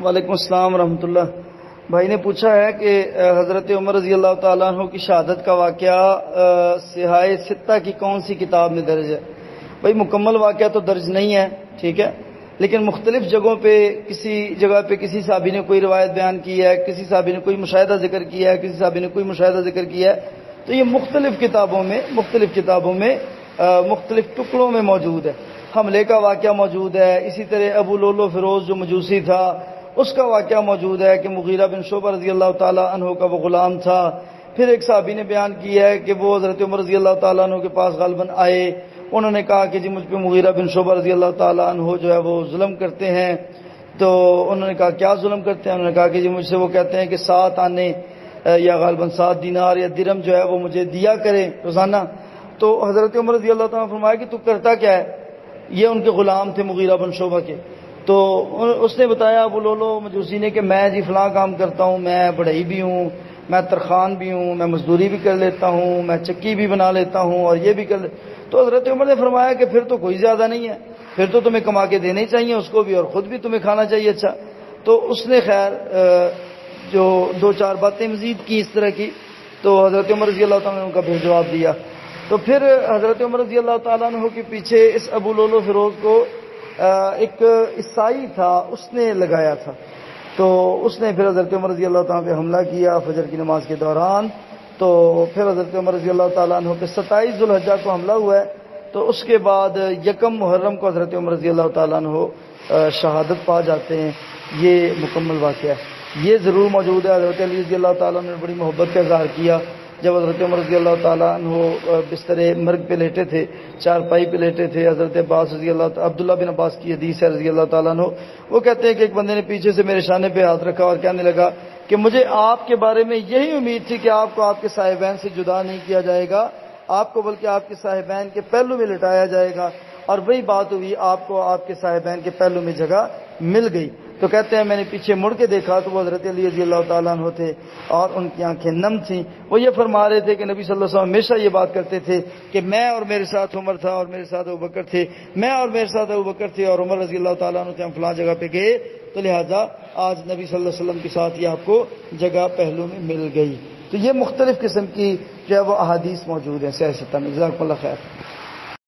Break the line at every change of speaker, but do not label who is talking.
وعلیکم السلام ورحمۃ اللہ۔ بھائی نے پوچھا ہے کہ حضرت عمر رضی اللہ تعالیٰ عنہ کی شہادت کا واقعہ صحاح ستہ کی کون سی کتاب میں درج ہے؟ بھائی مکمل واقعہ تو درج نہیں ہے، ٹھیک ہے، لیکن مختلف جگہوں پہ کسی جگہ پہ کسی صحابی نے کوئی روایت بیان کی ہے، کسی صحابی نے کوئی مشاہدہ ذکر کیا ہے، کسی صحابی نے کوئی مشاہدہ ذکر کیا ہے، تو یہ مختلف کتابوں میں مختلف ٹکڑوں میں موجود ہے۔ حملے کا واقعہ موجود ہے، اسی طرح ابو لولو فیروز جو مجوسی تھا اس کا واقعہ موجود ہے کہ مغیرہ بن شعبہ رضی اللہ تعالیٰ عنہ کا وہ غلام تھا۔ پھر ایک صحابی نے بیان کیا ہے کہ وہ حضرت عمر رضی اللہ تعالیٰ عنہ کے پاس غالباً آئے، انہوں نے کہا کہ جی مجھ پہ مغیرہ بن شعبہ رضی اللہ تعالیٰ عنہ جو ہے وہ ظلم کرتے ہیں۔ تو انہوں نے کہا کیا ظلم کرتے ہیں؟ انہوں نے کہا کہ جی مجھ سے وہ کہتے ہیں کہ 7 آنے یا غالباً 7 دینار یا درہم جو ہے وہ مجھے دیا کریں روزانہ۔ تو حضرت عمر رضی اللہ تعالیٰ عنہ نے فرمایا کہ تو کرتا کیا ہے؟ یہ ان کے غلام تھے مغیرہ بن شعبہ کے۔ تو اس نے بتایا ابو لولو مجوسی نے کہ میں جی فلاں کام کرتا ہوں، میں بڑھئی بھی ہوں، میں ترخان بھی ہوں، میں مزدوری بھی کر لیتا ہوں، میں چکی بھی بنا لیتا ہوں اور یہ بھی کر لیتا ہوں۔ تو حضرت عمر نے فرمایا کہ پھر تو کوئی زیادہ نہیں ہے، پھر تو تمہیں کما کے دینے چاہیے اس کو بھی اور خود بھی تمہیں کھانا چاہیے۔ اچھا، تو اس نے خیر جو 2-4 باتیں مزید کی اس طرح کی، تو حضرت عمر رضی اللہ تعالیٰ عنہ نے ان کا پھر جواب دیا۔ تو پھر حضرت عمر رضی اللہ تعالیٰ عنہ کے پیچھے اس ابو لولو فیروز کو ایک عیسائی تھا، اس نے لگایا تھا، تو اس نے پھر حضرت عمر رضی اللہ تعالیٰ عنہ پہ حملہ کیا فجر کی نماز کے دوران۔ تو پھر حضرت عمر رضی اللہ تعالیٰ عنہ پہ 27 ذوالحجہ کو حملہ ہوا ہے، تو اس کے بعد 1 محرم کو حضرت عمر رضی اللہ تعالیٰ عنہ شہادت پا جاتے ہیں۔ یہ مکمل واقعہ ہے، یہ ضرور موجود ہے۔ حضرت علی رضی اللہ تعالیٰ عنہ نے بڑی محبت کا اظہار کیا جب حضرت عمر رضی اللہ تعالیٰ عنہ بستر مرگ پہ لیٹے تھے، چارپائی پہ لیٹے تھے۔ حضرت عباس رضی اللہ عبداللہ بن عباس کی حدیث ہے رضی اللہ تعالیٰ عنہ، وہ کہتے ہیں کہ ایک بندے نے پیچھے سے میرے شانے پہ ہاتھ رکھا اور کہنے لگا کہ مجھے آپ کے بارے میں یہی امید تھی کہ آپ کو آپ کے صاحبین سے جدا نہیں کیا جائے گا، آپ کو بلکہ آپ کے صاحبین کے پہلو میں لٹایا جائے گا، اور وہی بات ہوئی، آپ کو آپ کے صاحبین کے پہلو میں جگہ مل گئی۔ تو کہتے ہیں میں نے پیچھے مڑ کے دیکھا تو وہ حضرت علی رضی اللہ تعالیٰ عنہ تھے اور ان کی آنکھیں نم تھیں۔ وہ یہ فرما رہے تھے کہ نبی صلی اللہ علیہ وسلم ہمیشہ یہ بات کرتے تھے کہ میں اور میرے ساتھ عمر تھا اور میرے ساتھ ابوبکر تھے، میں اور میرے ساتھ ابوبکر تھے اور عمر رضی اللہ تعالیٰ عنہ تھے، ہم فلاں جگہ پہ گئے، تو لہٰذا آج نبی صلی اللہ علیہ وسلم کے ساتھ یہ آپ کو جگہ پہلو میں مل گئی۔ تو یہ مختلف قسم کی جو ہے وہ احادیث موجود ہیں صحیح ستہ میں۔ جزاکم اللہ خیر۔